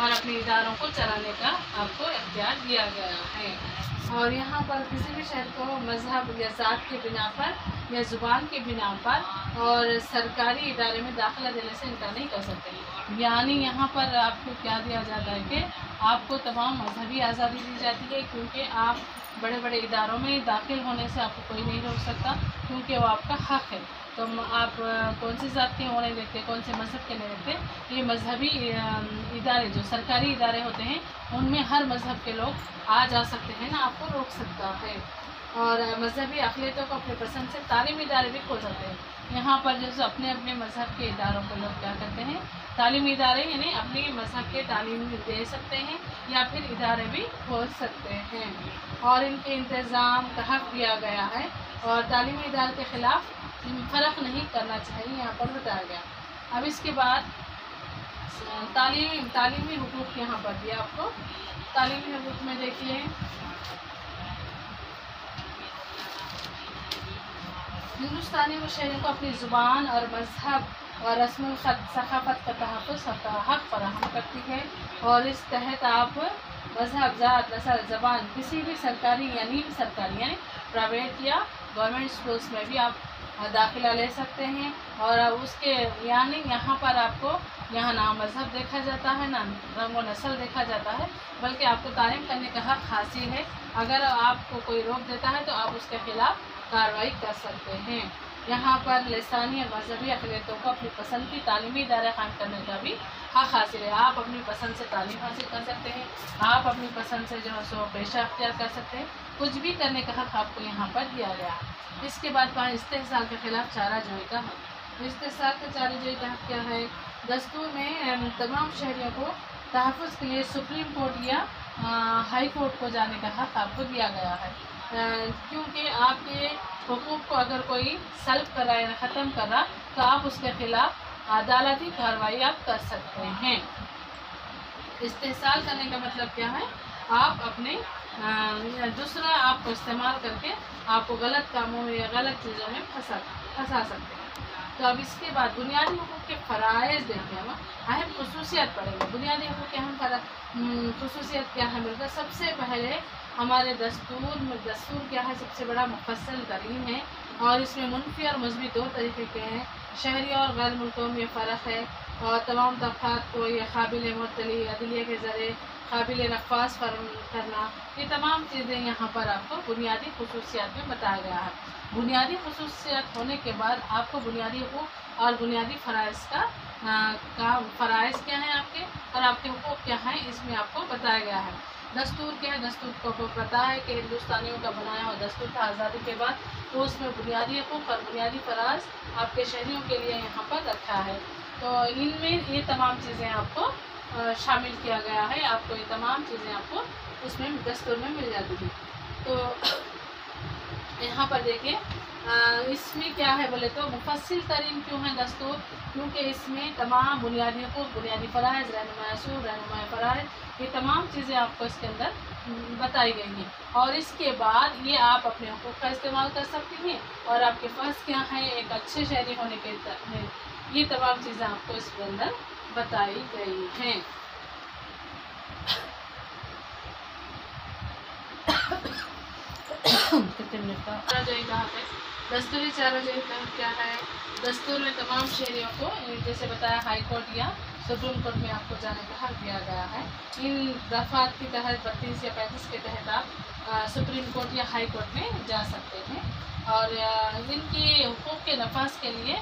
اور اپنے اداروں کو چلانے کا آپ کو اختیار دیا گیا ہے۔ اور یہاں پر کسی بھی شہری کو مذہب یا ذات کے بنا پر یا زبان کے بنا پر اور سرکاری ادارے میں داخلہ دینے سے انکار نہیں کر سکتے۔ یعنی یہاں پر آپ کو کیا دیا جاتا ہے کہ آپ کو تمام مذہبی آزادی دی جاتی ہے، کیونکہ آپ بڑے بڑے اداروں میں داخل ہونے سے آپ کو کوئی نہیں روک سکتا، کیونکہ وہ آپ کا حق ہے۔ تو آپ کون سی ذات کے وہ نہیں دیکھتے، کون سے مذہب کے نہیں دیکھتے، یہ مذہبی ادارے جو سرکاری ادارے ہوتے ہیں ان میں ہر مذہب کے لوگ آ جا سکتے ہیں، نہ آپ کو روک سکتا ہے۔ اور مذہبی اقلیتوں کو اپنے پسند سے تعلیمی ادارے بھی کھول سکتے ہیں۔ یہاں پر جیسے اپنے اپنے مذہب کے اداروں کو لوگ کیا کرتے ہیں، تعلیمی ادارے یعنی اپنے مذہب کے تعلیم دے سکتے ہیں یا پھر ادارے بھی کھول سکتے ہیں، اور ان کے انتظام کا حق دیا گیا ہے، اور تعلیمی ادارے کے خلاف فرق نہیں کرنا چاہیے، یہاں پر بتایا گیا۔ اب اس کے بعد تعلیمی حقوق یہاں پر دیا آپ کو۔ تعلیمی حقوق میں دیکھیے ہندوستانی و شہریوں کو اپنی زبان اور مذہب اور رسم الخط ثقافت کا تحفظ حق فراہم کرتی ہے، اور اس تحت آپ مذہب، ذات، نسل، زبان کسی بھی سرکاری یا نیم سرکاری یعنی پرائیویٹ یا گورنمنٹ اسکولس میں بھی آپ داخلہ لے سکتے ہیں، اور اس کے یعنی یہاں پر آپ کو یہاں نہ مذہب دیکھا جاتا ہے، نہ رنگ و نسل دیکھا جاتا ہے، بلکہ آپ کو تعلیم کرنے کا حق حاصل ہے۔ اگر آپ کو کوئی روک دیتا ہے تو آپ اس کے خلاف کارروائی کر سکتے ہیں۔ یہاہاں پر لسانی اور مذہبی اقلیتوں کو اپنی پسند کی تعلیمی ادارے قائم کرنے کا بھی حق حاصل ہے۔ آپ اپنی پسند سے تعلیم حاصل کر سکتے ہیں، آپ اپنی پسند سے جو ہے سو پیشہ اختیار کر سکتے ہیں، کچھ بھی کرنے کا حق آپ کو یہاں پر دیا گیا ہے۔ اس کے بعد استحصال کے خلاف چارہ جوئی کا حق۔ استحصال کا چارہ جوئی کا حق کیا ہے؟ دستور میں تمام شہریوں کو تحفظ کے لیے سپریم کورٹ یا ہائی کورٹ کو جانے کا حق آپ کو دیا گیا ہے، کیونکہ آپ کے حقوق کو اگر کوئی سلب کر رہا ہے یا ختم کر رہا تو آپ اس کے خلاف عدالتی کارروائی آپ کر سکتے ہیں۔ استحصال کرنے کا مطلب کیا ہے؟ آپ اپنے دوسرا آپ کو استعمال کر کے آپ کو غلط کاموں میں یا غلط چیزوں میں پھنسا سکتے ہیں۔ تو اب اس کے بعد بنیادی حقوق کے فرائض دیکھیں، ہم اہم خصوصیت پڑھیں گے۔ بنیادی حقوق کے اہم خصوصیت کیا ہے ملتا؟ سب سے پہلے ہمارے دستور کیا ہے؟ سب سے بڑا مفصل ترین ہے، اور اس میں منفی اور مثبت دو طریقے کے ہیں۔ شہری اور غیر ملکوں میں فرق ہے، اور تمام طبقات کو یہ قابل مطلع عدلیہ کے ذریعے قابل نفاذ کرنا، یہ تمام چیزیں یہاں پر آپ کو بنیادی خصوصیات میں بتایا گیا ہے۔ بنیادی خصوصیات ہونے کے بعد آپ کو بنیادی حقوق اور بنیادی فرائض فرائض کیا ہیں آپ کے، اور آپ کے حقوق کیا ہیں، اس میں آپ کو بتایا گیا ہے۔ دستور کیا ہے؟ دستور کو پتہ ہے کہ ہندوستانیوں کا بنایا ہوا دستور تھا آزادی کے بعد، تو اس میں بنیادی حقوق اور بنیادی فرائض آپ کے شہریوں کے لیے یہاں پر رکھا ہے۔ تو ان میں یہ تمام چیزیں آپ کو شامل کیا گیا ہے، آپ کو یہ تمام چیزیں آپ کو اس میں دستور میں مل جاتی تھی۔ تو یہاں پر دیکھیں اس میں کیا ہے بولے تو مفصل ترین کیوں ہے دستور؟ کیونکہ اس میں تمام بنیادی حقوق، بنیادی فرائض، رہنمائی اصول، رہنمائی فرائض، یہ تمام چیزیں آپ کو اس کے اندر بتائی گئی ہیں، اور اس کے بعد یہ آپ اپنے حقوق کا استعمال کر سکتی ہیں، اور آپ کے فرض کیا ہیں ایک اچھے شہری ہونے کے یہ تمام چیزیں آپ کو اس کے اندر بتائی گئی ہیں۔ دستوری چارہ جوئی کا کیا ہے؟ دستور میں تمام شہریوں کو جیسے بتایا ہائی کورٹ یا سپریم کورٹ میں آپ کو جانے کا حق دیا گیا ہے۔ ان دفعات کے تحت 32 یا 35 کے تحت آپ سپریم کورٹ یا ہائی کورٹ میں جا سکتے ہیں، اور ان کی حقوق کے نفاذ کے لیے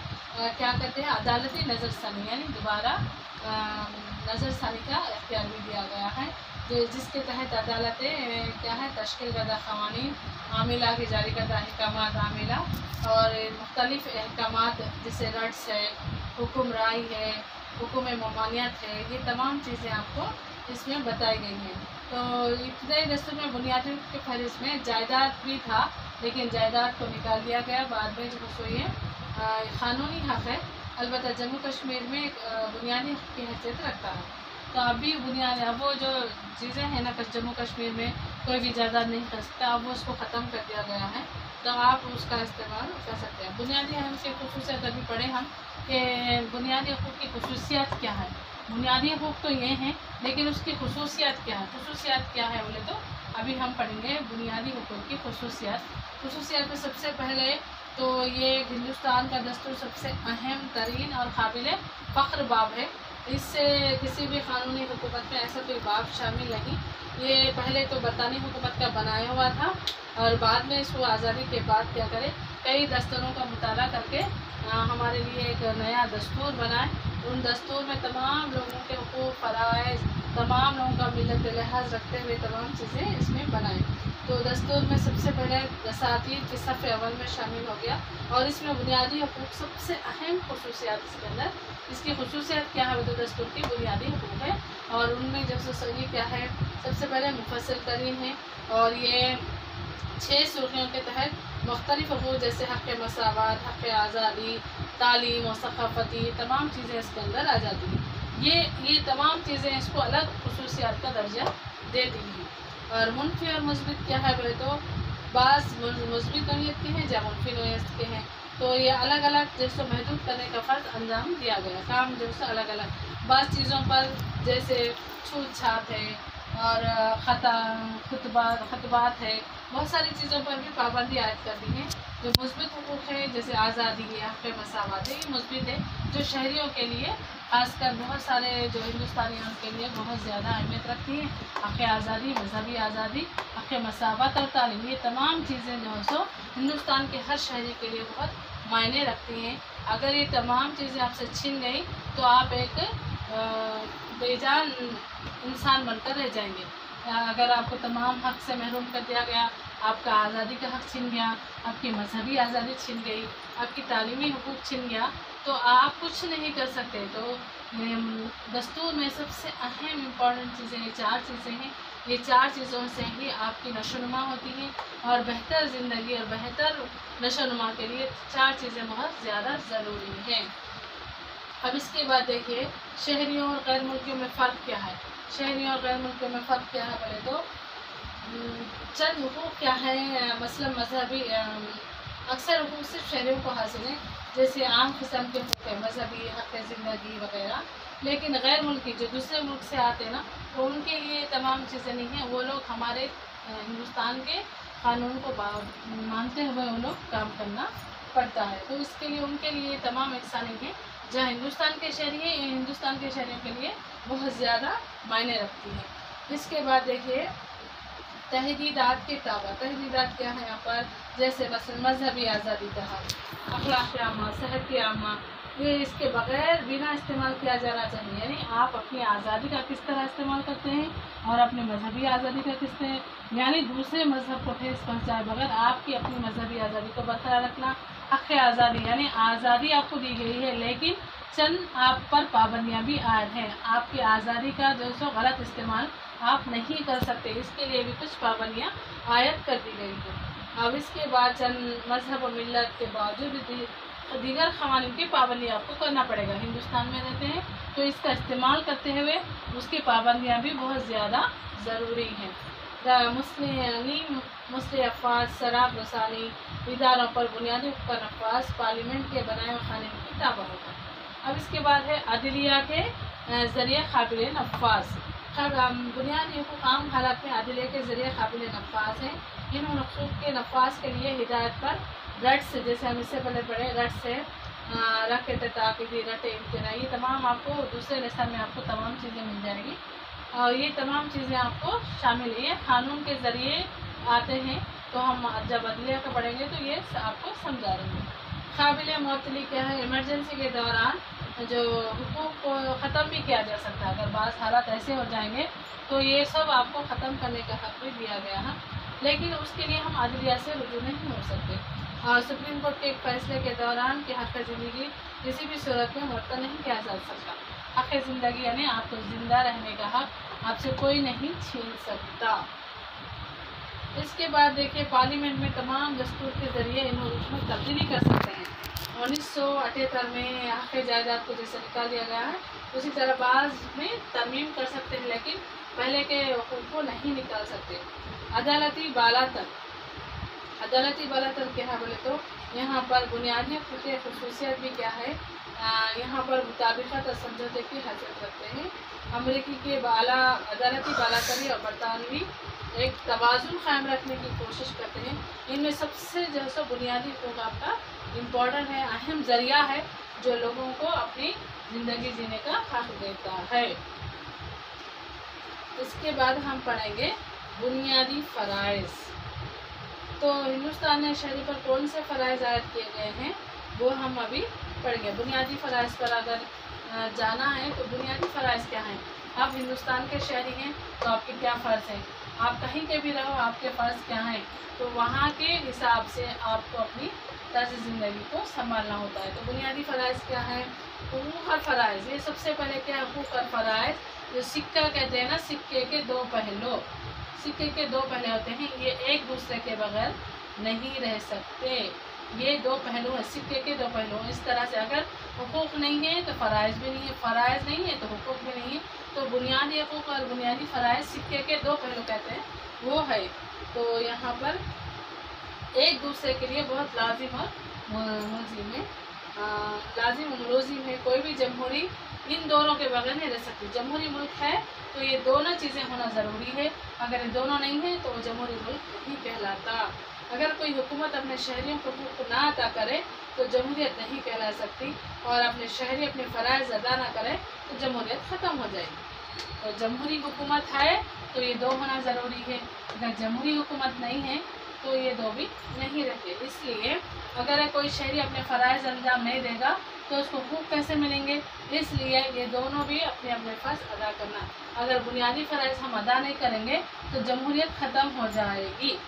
کیا کرتے ہیں؟ عدالتی نظر ثانی یعنی دوبارہ نظر ثانی کا اختیار بھی دیا گیا ہے، جس کے تحت عدالتیں کیا ہے تشکیل کردہ قوانین عاملہ کی جاری کردہ احکامات عاملہ اور مختلف احکامات جیسے رٹس ہے، حکم رائے ہے، حکم ممانعت ہے، یہ تمام چیزیں آپ کو اس میں بتائی گئی ہیں۔ تو ابتدائی دستور میں بنیادی حقوق کے فہرست میں جائیداد بھی تھا، لیکن جائیداد کو نکال دیا گیا بعد میں، جو یہ قانونی حق ہے، البتہ جموں کشمیر میں ایک بنیادی حق کی حیثیت رکھتا ہے۔ تو ابھی اب وہ جو چیزیں ہیں نا جموں کشمیر میں کوئی بھی جائیداد نہیں کر سکتا، اب وہ اس کو ختم کر دیا گیا ہے، تو آپ اس کا استعمال کر سکتے ہیں۔ بنیادی اہم سے خصوصیات ابھی پڑھیں ہم کہ بنیادی حقوق کی خصوصیات کیا ہے۔ बुनियादी हकूक़ तो ये हैं, लेकिन उसकी खसूसियात क्या है? खसूसियात क्या है बोले तो अभी हम पढ़ेंगे बुनियादी हकूक़ की खसूसियात। खसूसियात में सबसे पहले तो ये हिंदुस्तान का दस्तूर सबसे अहम तरीन और काबिल फ़ख्र बाब है। इससे किसी भी कानूनी हुकूमत में ऐसा कोई बाब शामिल नहीं। ये पहले तो बरतानी हुकूमत का बनाया हुआ था और बाद में इसको आज़ादी के बाद क्या करे, कई दस्तूरों का मुताला करके हमारे लिए एक नया दस्तूर बनाए। उन दस्तूर में तमाम लोगों के हुकूक़ फ़राइज़, तमाम लोगों का मिलत लिहाज रखते हुए तमाम चीज़ें इसमें बनाएं। तो दस्तूर में सबसे पहले दसातीर की सफ़े अव्वल में शामिल हो गया और इसमें बुनियादी हकूक़ सबसे अहम खसूसियात इसके अंदर। इसकी खसूसियात क्या है? वो तो दस्तूर की बुनियादी हकूक़ है और उनमें जब सही क्या है, सबसे पहले मुफस्सल तरीन है और ये 6 सुर्खियों के तहत मुख्तलिफ हकूक़ जैसे हक़ मसावत, हक़ आज़ादी, तालीम और सक़ाफ़ती तमाम चीज़ें इसके अंदर आ जाती हैं। ये तमाम चीज़ें इसको अलग खसूसियात का दर्जा देती हैं। और मुनफ़ी और मुस्बित क्या है बोले तो बाज़ मुस्बित नोयत के हैं या मुनफ़ी नोयत के हैं। तो ये अलग अलग जैसे महदूद करने का फ़र्ज़ अंजाम दिया गया, काम जो है अलग अलग बाज़ चीज़ों पर जैसे छूत छात है और खतबात है, बहुत सारी चीज़ों पर भी पाबंदी आयद कर दी है। जो मुस्बित हुकूक़ है जैसे आज़ादी है, हक़ मसावत है, ये मुस्बित है जो शहरियों के लिए खासकर बहुत सारे जो हिंदुस्तानी हैं उनके लिए बहुत ज़्यादा अहमियत रखती हैं। हक़ आज़ादी, मजहबी आज़ादी, हक़ मसावत और तालीम, ये तमाम चीज़ें जो है सो हिंदुस्तान के हर शहरी के लिए बहुत मायने रखती हैं। अगर ये तमाम चीज़ें आपसे छिन गई तो आप एक बेजान इंसान बनकर रह जाएंगे। अगर आपको तमाम हक़ से महरूम कर दिया गया, आपका आज़ादी का हक़ छिन गया, आपकी मजहबी आज़ादी छिन गई, आपकी तालीमी हुकूक छिन गया, तो आप कुछ नहीं कर सकते। तो दस्तूर में सबसे अहम इम्पॉर्टेंट चीज़ें ये 4 चीज़ें हैं। ये 4 चीज़ों से ही आपकी नशोनुमा होती है और बेहतर ज़िंदगी और बेहतर नशोनुमा के लिए 4 चीज़ें बहुत ज़्यादा ज़रूरी हैं। अब इसके बाद देखिए शहरियों और गैर मुल्कियों में फ़र्क क्या है। शहरियों और गैर मुल्कियों में फ़र्क क्या है बोले तो चंद हुकूक़ क्या है, मसलन मजहबी अक्सर हुकूक़ सिर्फ शहरियों को हासिल हैं, जैसे आम किस्म के हुकूक़ है, मजहबी, हक़ ज़िंदगी वगैरह। लेकिन गैर मुल्की जो दूसरे मुल्क से आते हैं ना, तो उनके लिए तमाम चीज़ें नहीं हैं। वो लोग हमारे हिंदुस्तान के कानून को मानते हुए वो लोग काम करना पड़ता है। तो इसके लिए उनके लिए तमाम एकसानी है। जहाँ हिंदुस्तान के शहरी हैं, ये हिंदुस्तान के शहरियों के लिए बहुत ज़्यादा मायने रखती है। इसके बाद देखिए तहदीदात के ताबा। तहदीदात क्या है यहाँ पर, जैसे मसलन मजहबी आज़ादी का हक़, अखलाक़ आमा, सेहत आमा, ये इसके बग़ैर बिना इस्तेमाल किया जाना चाहिए। यानी आप अपनी आज़ादी का किस तरह इस्तेमाल करते हैं और अपनी मजहबी आज़ादी का किस तरह, यानी दूसरे मज़हब को ठेस पहुँचाए बगैर आपकी अपनी मजहबी आज़ादी को बरकरार रखना। हक़ आज़ादी यानी आज़ादी आपको दी गई है लेकिन चंद आप पर पाबंदियाँ भी आयद हैं। आपकी आज़ादी का जो सो गलत इस्तेमाल आप नहीं कर सकते, इसके लिए भी कुछ पाबंदियाँ आयद कर दी गई हैं। अब इसके बाद चंद मजहब और मिल्लत के बावजूद भी दीगर क़वानीन की पाबंदी आपको करना पड़ेगा। हिंदुस्तान में रहते हैं तो इसका इस्तेमाल करते हुए उसकी पाबंदियाँ भी बहुत ज़्यादा ज़रूरी हैं। मुस्लिम अफ़वाज, शराब रसानी, इदारों पर बुनियादी हुकूक़ का नफाज़, पार्लियामेंट के बनाए हुए कानून की ताबा होगा। अब इसके बाद है अदलिया के ज़रिए काबिल नफाज़। बुनियादी हुकूक़ आम हालात में अदलिया के ज़रिए काबिल नफाज़ हैं। इन हुकूक़ के नफाज़ के लिए हिदायत पर रट से, जैसे हम इससे पहले पढ़े, रट से रट ताक़ीदी, रट इम्तना, ये तमाम आपको दूसरे लेसन में आपको तमाम चीज़ें मिल जाएगी और ये तमाम चीज़ें आपको शामिल है। कानून के ज़रिए आते हैं तो हम जब अदलिया का पढ़ेंगे तो ये आपको समझा देंगे। काबिल मुअत्तली क्या है, इमरजेंसी के दौरान जो हुकूक़ को ख़त्म भी किया जा सकता है। अगर बाज़ हालात ऐसे हो जाएंगे तो ये सब आपको ख़त्म करने का हक़ भी दिया गया है, लेकिन उसके लिए हम अदलिया से रुजू नहीं हो सकते। और सुप्रीम कोर्ट के एक फ़ैसले के दौरान कि हक़ ज़िंदगी किसी भी सूरत में मुअत्तल नहीं किया जा सकता। हक़ ज़िंदगी यानी आपको ज़िंदा रहने का हक़ आपसे कोई नहीं छीन सकता। इसके बाद देखिए पार्लियामेंट में तमाम दस्तूर के ज़रिए इन हुकूक़ में तब्दीली कर सकते हैं। 1978 में हक़ जायदाद को जैसे निकाल दिया गया है उसी तरह बाज़ में तरमीम कर सकते हैं, लेकिन पहले के हुकूक़ को नहीं निकाल सकते। अदालती बालातर। अदालती बालातर क्या है बोले तो यहाँ पर बुनियादी हुकूक़ खसूसियत भी क्या है, यहाँ पर मुताबिकत और समझौते की हैसियत रखते हैं। अमरीकी के अदालती बालाकरी और बरतानवी एक तवाज़ुन कायम रखने की कोशिश करते हैं। इनमें सबसे जो है सो बुनियादी हुकूक आपका इम्पोर्टेंट है, अहम ज़रिया है जो लोगों को अपनी ज़िंदगी जीने का हक देता है। इसके बाद हम पढ़ेंगे बुनियादी फ़राइज़। तो हिंदुस्तान ने शहरी पर कौन से फ़राइज़ आयद किए गए हैं वो हम अभी पढ़ेंगे। बुनियादी फ़राइज़ पर अगर जाना है तो बुनियादी फ़राइज़ क्या हैं? आप हिंदुस्तान के शहरी हैं तो आपके क्या फ़र्ज़ हैं, आप कहीं के भी रहो आपके फ़र्ज़ क्या हैं, तो वहाँ के हिसाब से आपको अपनी तर्ज़ ज़िंदगी को संभालना होता है। तो बुनियादी फ़राइज़ क्या हैं? हुकूक़ और फ़राइज़। ये सबसे पहले क्या है? हुकूक़ और फ़राइज़ जो सिक्का कहते हैं ना, सिक्के के दो पहलू, सिक्के के दो पहलू होते हैं, ये एक दूसरे के बगैर नहीं रह सकते। ये दो पहलू है, सिक्के के दो पहलू। इस तरह से अगर हुकूक़ नहीं है तो फ़राइज़ भी नहीं है, फ़राइज़ नहीं है तो हुकूक़ भी नहीं है। तो बुनियादी हुकूक़ और बुनियादी फ़राइज़ सिक्के के दो पहलू कहते हैं, वो है। तो यहाँ पर एक दूसरे के लिए बहुत लाजिम और मुलज़िम है, लाजिम मुलज़िम है। कोई भी जमहूरी इन दोनों के बगैर नहीं रह सकती। जमहूरी मुल्क है तो ये दोनों चीज़ें होना ज़रूरी है, अगर ये दोनों नहीं है तो वो जमहूरी मुल्क नहीं कहलाता। अगर कोई हुकूमत अपने शहरियों को हुकूक ना अदा करे तो जमहूरियत नहीं कहला सकती, और अपने शहरी अपने फ़राइज़ अदा ना करें तो जमहूरियत ख़त्म हो जाएगी। तो जमहूरी हुकूमत है तो ये दो होना ज़रूरी है, अगर जमहूरी हुकूमत नहीं है तो ये दो भी नहीं रहते। इसलिए अगर कोई शहरी अपने फ़राइज़ अंजाम नहीं देगा तो उसको हुकूक कैसे मिलेंगे? इसलिए ये दोनों भी अपने अपने फ़र्ज़ अदा करना। अगर बुनियादी फ़राइज़ हम अदा नहीं करेंगे तो जमहूरियत ख़त्म हो जाएगी।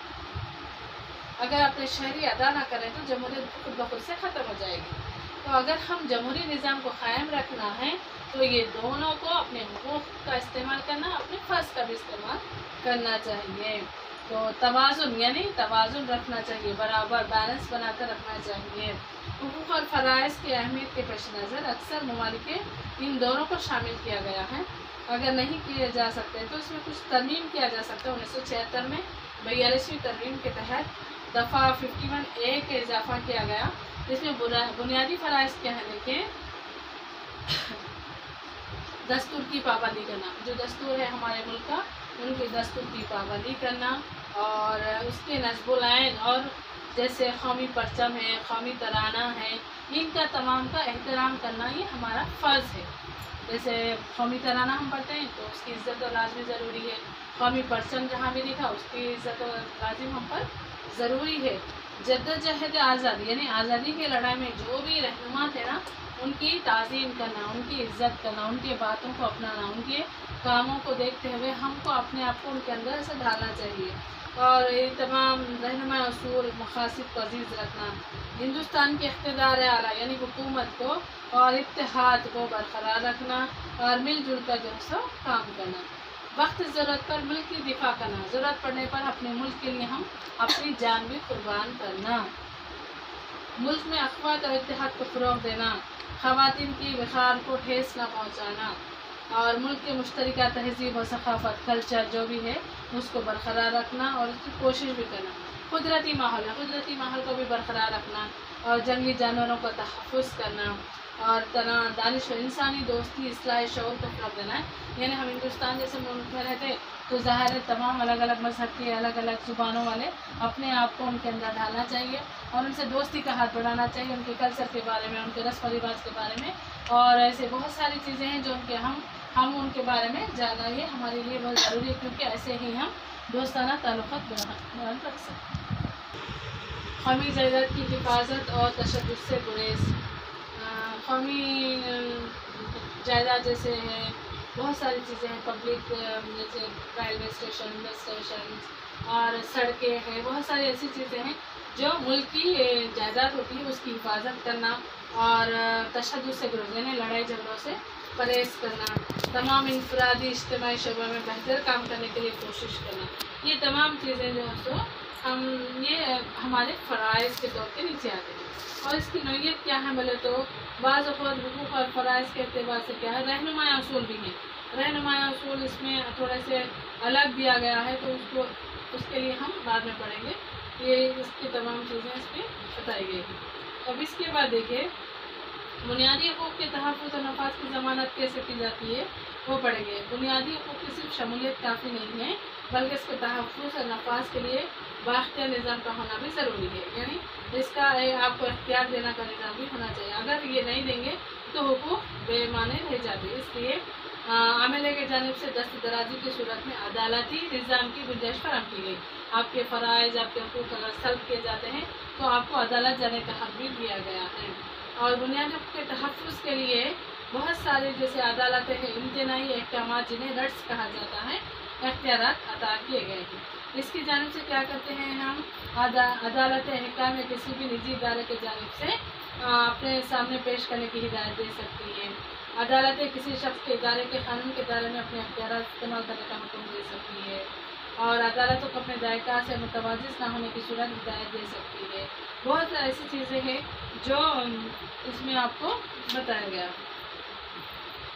अगर अपने शहरी अदा ना करें तो जमहूरियत खुद ब खुद से ख़त्म हो जाएगी। तो अगर हम जमहूरी निज़ाम को क़ायम रखना है तो ये दोनों को अपने हुकूक का इस्तेमाल करना, अपने फ़र्ज़ का भी इस्तेमाल करना चाहिए। तो तवाज़ुन यानी तवाज़ुन रखना चाहिए, बराबर बैलेंस बनाकर रखना चाहिए। हुकूक और फ़राइज़ की अहमियत के पेश नज़र अक्सर ममालिक में इन दोनों को शामिल किया गया है। अगर नहीं किए जा सकते तो इसमें कुछ तरमीम किया जा सकता है। 1976 में 42वीं तरमीम के तहत दफ़ा 51A के इजाफा किया गया, जिसमें बुनियादी फ़राइज़ क्या है? देखिए, दस्तूर की पाबंदी करना, जो दस्तूर है हमारे मुल्क का उनके दस्तूर की पाबंदी करना, और उसके नस्बुल ऐन और जैसे कौमी परचम है, कौमी तराना है, इनका तमाम का एहतराम करना ये हमारा फ़र्ज़ है। जैसे कौमी तराना हम पढ़ते हैं तो उसकी इज़्ज़त और लाज़मी ज़रूरी है, कौमी परचम जहाँ भी लिखा उसकी इज़्ज़त और लाज़िम हम पर ज़रूरी है। जद्दोजहद आज़ादी यानी आज़ादी की लड़ाई में जो भी रहनुमा थे ना, उनकी ताज़ीम करना, उनकी इज़्ज़त करना, उनकी बातों को अपनाना, उनके कामों को देखते हुए हमको अपने आप को उनके अंदर से ढालना चाहिए। और ये तमाम रहनुमा उसूल मक़ासिद को अज़ीज़ रखना, हिंदुस्तान के इक़्तिदार आला यानी हुकूमत को और इत्तेहाद को बरकरार रखना, और मिलजुल कर जो है काम करना, वक्त ज़रूरत पर मुल्क की दिफा करना, ज़रूरत पड़ने पर अपने मुल्क के लिए हम अपनी जान भी कुर्बान करना, मुल्क में अख़वात और इत्तेहाद को फ़रोग़ देना, ख़वातीन की विखार को ठेस न पहुँचाना, और मुल्क के मुश्तरका तहज़ीब और सक़ाफ़त कल्चर जो भी है उसको बरकरार रखना और उसकी कोशिश भी करना। कुदरती माहौल को भी बरकरार रखना, और जंगली जानवरों का तहफ़्फ़ुज़ करना, और दानिश और इंसानी दोस्ती इस्लाह शऊर को फ़रोग़ देना है। यानी हम हिंदुस्तान जैसे मुल्क में रहते तो ज़ाहिर है तमाम अलग अलग मज़हब के अलग अलग ज़ुबानों वाले अपने आप को उनके अंदर ढालना चाहिए, और उनसे दोस्ती का हाथ बढ़ाना चाहिए, उनके कल्चर के बारे में, उनके रस्म व रिवाज के बारे में, और ऐसे बहुत सारी चीज़ें हैं जो उनके हम उनके बारे में जानना ये हमारे लिए बहुत ज़रूरी है, क्योंकि ऐसे ही हम दोस्ताना ताल्लुक़ात बरकरार रख सकते हैं। कौमी जायदाद की हिफाजत और तशद्दुद से गुरेज़। कौमी जायदाद जैसे है बहुत सारी चीज़ें हैं, पब्लिक जैसे रेलवे स्टेशन, बस स्टेशन और सड़कें हैं, बहुत सारी ऐसी चीज़ें हैं जो मुल्क की जायदाद होती है उसकी हिफाजत करना, और तशद्दुद से गुरेज़ यानी लड़ाई झगड़ों से परहेज़ करना, तमाम इनफरादी इज्तिमाई शोबे में बेहतर काम करने के लिए कोशिश करना, ये तमाम चीज़ें जो है सो हम ये हमारे फ़राइज़ के तौर पे नीचे आते हैं। और इसकी नौइयत क्या है बोले तो बाज़ औक़ात हुकूक़ और फ़राइज़ के अतबार से क्या है, रहनुमाई उसूल भी हैं। रहनुमाई उसूल इसमें थोड़े से अलग दिया गया है, तो उसके लिए हम बाद में पढ़ेंगे, ये इसकी तमाम चीज़ें इसमें बताई गई हैं। अब इसके बाद देखिए बुनियादी हकूक़ के तहफ़्फ़ुज़ और नफाज की ज़मानत कैसे की जाती है वो पढ़ेंगे। बुनियादी हकूक़ की सिर्फ शमूलियत काफ़ी नहीं है, बल्कि इसके तहफ़्फ़ुज़ और नफाज के लिए बाख्तियार निज़ाम का होना भी ज़रूरी है। यानी इसका आपको इख्तियार देना का निज़ाम भी होना चाहिए। अगर ये नहीं देंगे तो हकूक़ बेमाने रह जाते। इसलिए आमिले की जानिब से दस्तदराजी की सूरत में अदालती निज़ाम की गुंजाइश फराहम की गई। आपके फ़राइज़, आपके हकूक़ अगर सल्ब किए जाते हैं तो आपको अदालत जाने का हक़ भी दिया गया है। और बुनियादी हकूक़ के तहफ़्फ़ुज़ के लिए बहुत सारे जैसे अदालतें हैं, इम्तनाई अहकाम जिन्हें रट्स कहा जाता है, इख्तियार अता किए गए हैं। इसकी जानिब से क्या करते हैं हम, अदालत अहकाम या किसी भी निजी इदारे की जानिब से अपने सामने पेश करने की हिदायत दे सकती है। अदालतें किसी शख्स के इदारे के कानून के दायरे में अपने इख्तियार इस्तेमाल करने का हुक्म दे सकती है। और अदालतों को अपने दायका से मुतवाजिज़ न होने की सूरत हिदायत दे सकती है। बहुत ऐसी चीज़ें हैं जो इसमें आपको बताया गया।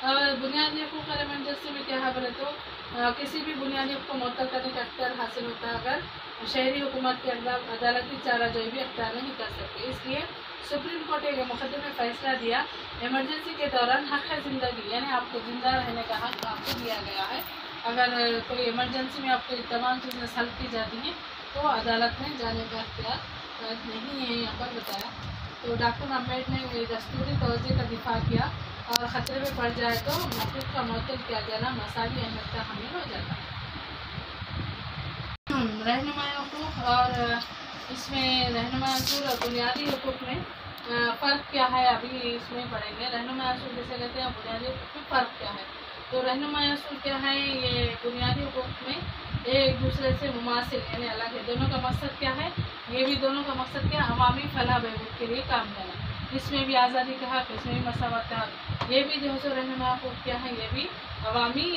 और बुनियादी हकूक़ और एमरजेंसी में क्या है बोले तो किसी भी बुनियादी हक़ को मुअत्तल करने का इख्तियार हासिल होता है अगर शहरी हुकूमत के अदालती चाराजोई भी इख्तियार नहीं कर सकते। इसलिए सुप्रीम कोर्ट एक मुकदमे में फैसला दिया, इमरजेंसी के दौरान हक़ ज़िंदगी यानी आपको ज़िंदा रहने का हक़ आपको दिया गया है। अगर कोई इमरजेंसी में आपको तमाम चीज़ें सल्ब की जाती हैं तो अदालत में जाने का इख्तियार नहीं है, यहाँ पर बताया। तो डॉक्टर अम्बेडकर ने दस्तूरी तोज़े का दिफा किया और ख़तरे में पड़ जाए तो मौक़िफ़ का मुअत्तल किया जाना मसाली अहमियत का हामिल हो जाता है। रहनुमाई हकूक़ और इसमें रहनुमाई असूल और बुनियादी हकूक़ में फ़र्क क्या है अभी इसमें पढ़ेंगे। रहनुमाई असूल जैसे कहते हैं, बुनियादी हकूक़ में फ़र्क क्या है। तो रहनुमाई असूल क्या है, ये बुनियादी हकूक़ में एक दूसरे से मुमासिल यानी अलग है। दोनों का मकसद क्या है, ये भी दोनों का मकसद क्या है, अवामी फलाह बहबूद के लिए काम करना। इसमें भी आज़ादी का हक़, इसमें भी मसावत का हक़। ये भी जो सो रहनुमाई हकूक़ क्या है, ये भी अवामी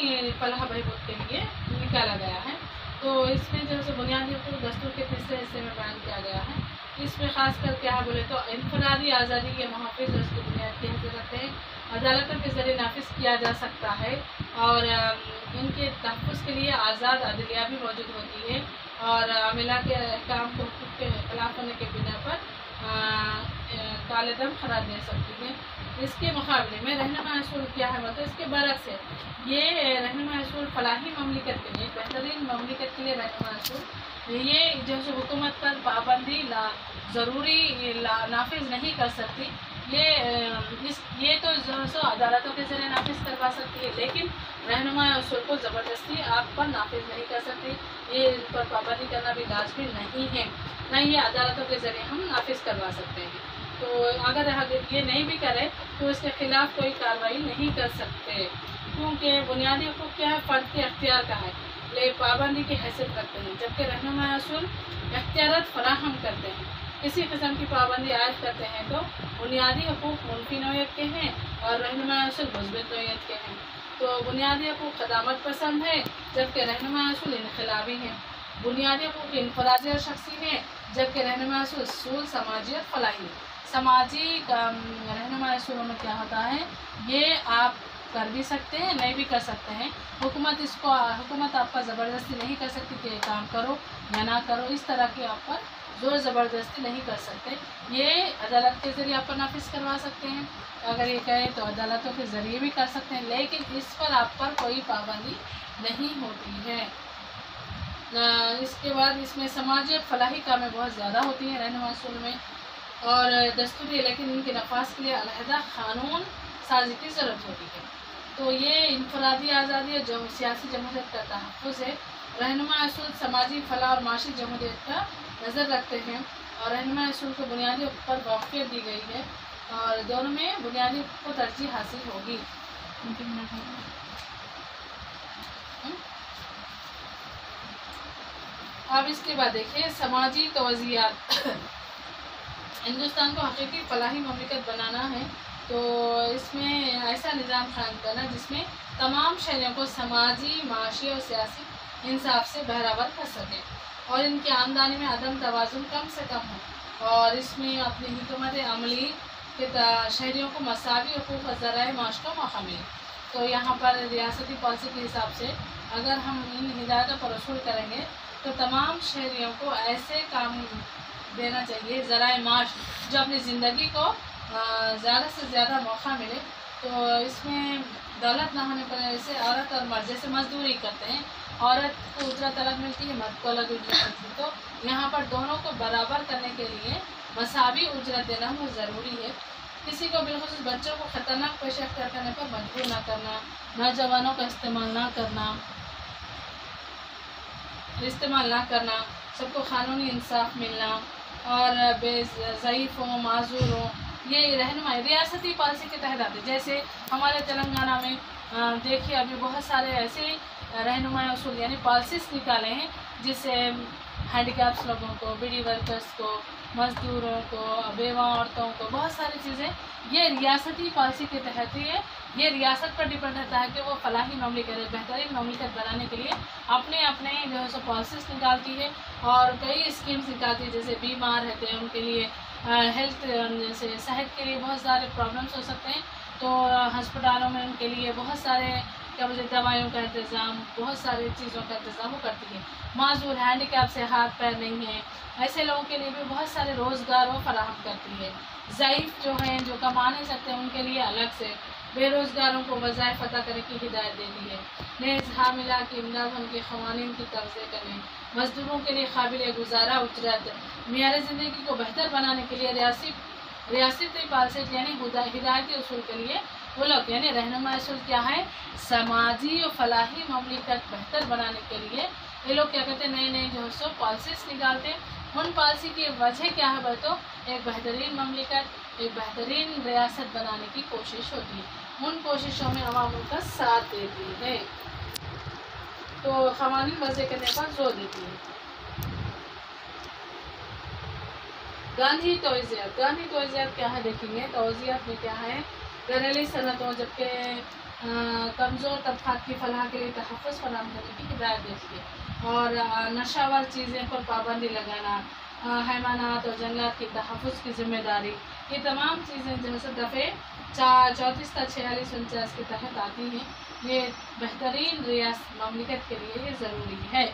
फलाह बहबूद के लिए निकाला गया है। तो इसमें जो है बुनियादी हकूक़ दस्तूर के तीसरे हिस्से में बयान किया गया है। इसमें ख़ास कर क्या है बोले तो इनफरादी आज़ादी के मुहाफ़िज़ और उसकी बुनियाद की हैसियत रखते हैं। अदालतों के ज़रिए नाफिज किया जा सकता है और इनके तहफ़्फ़ुज़ के लिए आज़ाद अदलिया भी मौजूद होती है और अमिला के अहकाम को हुकूक़ के खिलाफ होने के बिना पर कालेदम करार दे सकती है। इसके मुकाबले में रहनुमाई असूल क्या है मतलब इसके बरक्स है। ये रहनुमाई असूल फलाही ममलिकत के लिए, बेहतरीन ममलिकत के लिए रहनुमाई असूल ये जो है हुकूमत पर पाबंदी ज़रूरी नाफिज नहीं कर सकती। ये तो जो है सो अदालतों के ज़रिए नाफिज करवा सकती है, लेकिन रहनुमाई असूल को ज़बरदस्ती आप पर नाफिज नहीं कर सकती। ये इन पर पाबंदी करना भी लाज़मी नहीं है, न ये अदालतों के ज़रिए हम नाफिज करवा सकते हैं। तो अगर ये नहीं भी करे तो इसके ख़िलाफ़ कोई कार्रवाई नहीं कर सकते, क्योंकि बुनियादी हकूक़ क्या है, फ़र्द के अख्तियार का है, ले पाबंदी की हैसियत रखते हैं, जबकि रहनुमाई असूल इख्तियार फराहम करते हैं। किसी किस्म की पाबंदी आयद करते हैं तो बुनियादी हकूक़ मुनफी नौयत के हैं और रहनुमाई असूल मुस्बित नौयत के हैं। तो बुनियादी हकूक़ क़दामत पसंद है, जबकि रहनुमाई असूल इनक़लाबी हैं। बुनियादी हकूक़ इनफ़रादी और शख्सी हैं, जबकि रहनुमाई असूल समाजी और फलाही। समाजी रहनुमाई असूलों में क्या होता है, ये आप कर भी सकते हैं, नहीं भी कर सकते हैं। हुकूमत आपका ज़बरदस्ती नहीं कर सकती कि ये काम करो या ना करो, इस तरह की आप पर ज़ोर ज़बरदस्ती नहीं कर सकते। ये अदालत के ज़रिए आप पर नाफिज करवा सकते हैं, अगर ये कहें तो अदालतों के ज़रिए भी कर सकते हैं, लेकिन इस पर आप पर कोई पाबंदी नहीं होती है। इसके बाद इसमें समाजी और फलाही कामें बहुत ज़्यादा होती हैं रहनुमाई असूल में और दस्तूरी, लेकिन इनके नफाज के लिए अलहदा क़ानून साजी की ज़रूरत होती है। तो ये इनफरादी आज़ादी और जो सियासी जमहूरियत का तहफ़्फ़ुज़ है। रहनुमाई असूल समाजी फलाह और माशी जमहूरियत का नज़र रखते हैं और रहनुमाई असूल को बुनियादी हक़ पर मौक़ियत दी गई है और दोनों में बुनियादी हक़ को तरजीह हासिल होगी। अब इसके बाद देखिए समाजी तवज़ियात। हिंदुस्तान को हकीकी फलाही ममलिकत बनाना है, तो इसमें ऐसा निज़ाम कायम करना जिसमें तमाम शहरियों को समाजी, माशी और सियासी इंसाफ से बहरावर कर सके और इनकी आमदनी में अदम तवाज़ुन कम से कम हो और इसमें अपनी हिकमत अमली के शहरियों को मसावी हकूक़ और ज़राए माश का मौका मिले। तो यहाँ पर रियासती पॉलिसी के हिसाब से अगर हम इन हिदायतों पर असूल करेंगे तो तमाम शहरियों को ऐसे काम देना चाहिए, ज़राए माश जो अपनी ज़िंदगी को ज़्यादा से ज़्यादा मौका मिले। तो इसमें दौलत ना होने पर ऐसे औरत और मर्द जैसे मजदूरी करते हैं, औरत को उजरत अलग मिलती है, मर्द को अलग उजरत मिलती है। तो यहाँ पर दोनों को बराबर करने के लिए मसावी उजरत देना वो ज़रूरी है। किसी को बिलखुसूस बच्चों को ख़तरनाक पेशा अख्तियार करने पर मजबूर ना करना, नौजवानों का इस्तेमाल ना करना, सबको कानूनी इंसाफ मिलना और ज़ईफ़ों माज़ूरों ये रहनुमाई रियासती पॉलिसी के तहत आते। जैसे हमारे तेलंगाना में देखिए अभी बहुत सारे ऐसे रहनुमाई उसूल यानी पॉलिसीज़ निकाले हैं जिससे हैंडीकैप्स लोगों को, बीडी वर्कर्स को, मजदूरों को, बेवा औरतों को बहुत सारी चीज़ें ये रियासती पॉलिसी के तहत ही है। ये रियासत पर डिपेंड रहता है कि वो फलाही ममलिकत बेहतरीन ममलिकत बनाने के लिए अपने अपने जो है सो पॉलिसीज़ निकालती है और कई स्कीम्स निकालती है। जैसे बीमार रहते हैं उनके लिए हेल्थ जैसे सेहत के लिए बहुत सारे प्रॉब्लम्स हो सकते हैं, तो अस्पतालों में उनके लिए बहुत सारे क्या बोलते दवाइयों का इंतज़ाम, बहुत सारी चीज़ों का इंतज़ाम वो करती है। माजूर हैंडीकैप से हाथ पैर नहीं है ऐसे लोगों के लिए भी बहुत सारे रोज़गार वो फराहम करती है। ज़ईफ़ जो हैं जो कमा नहीं सकते उनके लिए अलग से बेरोज़गारों को वज़ाइफ अता करने की हिदायत देती है। नेज़ हामिला की इमदाद उनके क़वानीन की तर्ज़े करने, मज़दूरों के लिए काबिल गुज़ारा उजरत, मियार ज़िंदगी को बेहतर बनाने के लिए रियासती पॉलिसी यानी हिदायती उसूल के लिए वो लोग यानी रहनुमा उसूल क्या है, समाजी और फलाही ममलिकत बेहतर बनाने के लिए ये लोग क्या कहते हैं नए नए जो है सो पॉलिसीज़ निकालते हैं। उन पॉलिसी की वजह क्या है तो एक बेहतरीन ममलिकत, एक बेहतरीन रियासत बनाने की कोशिश होती है। उन कोशिशों में अवाम उनका साथ देती है, तो क़वानीन वज़े करने पर जोर देती है। गांधी तौज़ियात क्या है देखेंगे। तौज़ियात में क्या है, घरेलू सनतों जबकि कमज़ोर तबक़ात की फलाह के लिए तहफ़्फ़ुज़ फराहम करने की हिदायत देती है और नशावर चीज़ें पर पाबंदी लगाना, हैवानात और जंगलात के तहफ़्फ़ुज़ की ज़िम्मेदारी, ये तमाम चीज़ें जो है दफ़े 34 था 46 49 के तहत आती हैं। ये बेहतरीन रियासत ममलिकत के लिए ये ज़रूरी है।